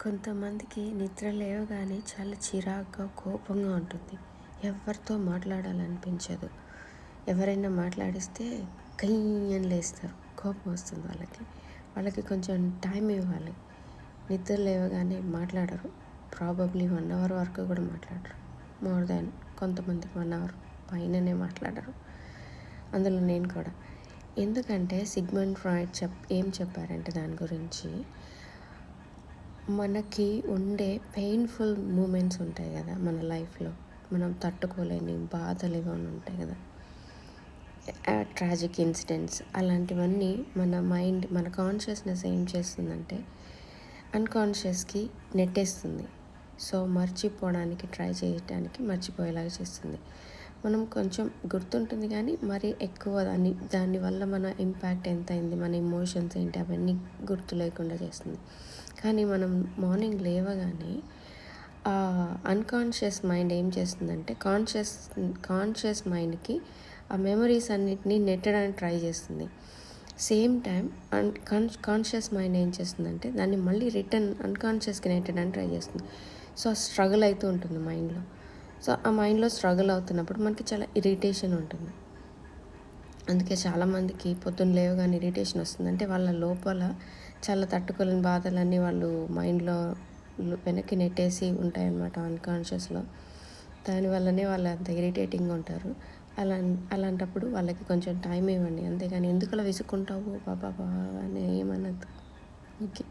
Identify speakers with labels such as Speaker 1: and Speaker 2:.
Speaker 1: కొంతమందికి నిద్ర లేవగానే చాలా చిరాగ్గా, కోపంగా ఉంటుంది. ఎవరితో మాట్లాడాలనిపించదు. ఎవరైనా మాట్లాడిస్తే కయ్యి అని లేస్తారు. కోపం వస్తుంది వాళ్ళకి. వాళ్ళకి కొంచెం టైం ఇవ్వాలి. నిద్ర లేవగానే మాట్లాడరు. ప్రాబబ్లీ 1 అవర్ వరకు కూడా మాట్లాడరు. మోర్ దాన్ కొంతమందికి 1 అవర్ పైననే మాట్లాడరు. అందులో నేను కూడా. ఎందుకంటే సిగ్మండ్ ఫ్రాయిడ్ ఏం చెప్పారంటే దాని గురించి, మనకి ఉండే పెయిన్ఫుల్ మూమెంట్స్ ఉంటాయి కదా మన లైఫ్లో, మనం తట్టుకోలేని బాధలు ఏమైనా ఉంటాయి కదా, ట్రాజిక్ ఇన్సిడెంట్స్, అలాంటివన్నీ మన మైండ్, మన కాన్షియస్నెస్ ఏం చేస్తుందంటే అన్కాన్షియస్కి నెట్టేస్తుంది. సో మర్చిపోవడానికి ట్రై చేయడానికి మర్చిపోయేలాగా చేస్తుంది. మనం కొంచెం గుర్తుంటుంది కానీ మరీ ఎక్కువ దానివల్ల మన ఇంపాక్ట్ ఎంత అయింది, మన ఎమోషన్స్ ఏంటి, అవన్నీ గుర్తు లేకుండా చేస్తుంది. కానీ మనం మార్నింగ్ లేవగానే అన్కాన్షియస్ మైండ్ ఏం చేస్తుందంటే కాన్షియస్ మైండ్కి ఆ మెమరీస్ అన్నిటినీ నెట్టడానికి ట్రై చేస్తుంది. సేమ్ టైం కాన్షియస్ మైండ్ ఏం చేస్తుందంటే దాన్ని మళ్ళీ రిటర్న్ అన్కాన్షియస్కి నెట్టడానికి ట్రై చేస్తుంది. సో స్ట్రగుల్ అవుతూ ఉంటుంది మైండ్లో. సో ఆ మైండ్లో స్ట్రగుల్ అవుతున్నప్పుడు మనకి చాలా ఇరిటేషన్ ఉంటుంది. అందుకే చాలామందికి పొద్దున్న లేవగానే ఇరిటేషన్ వస్తుంది. అంటే వాళ్ళ లోపల చాలా తట్టుకోలేని బాధలన్నీ వాళ్ళు మైండ్లో వెనక్కి నెట్టేసి ఉంటాయన్నమాట అన్కాన్షియస్లో. దానివల్లనే వాళ్ళు అంత ఇరిటేటింగ్గా ఉంటారు. అలాంటప్పుడు వాళ్ళకి కొంచెం టైం ఇవ్వండి. అంతేగాని ఎందుకు అలా విసుక్కుంటావు బాబా అని ఏమనద్దు. ఓకే.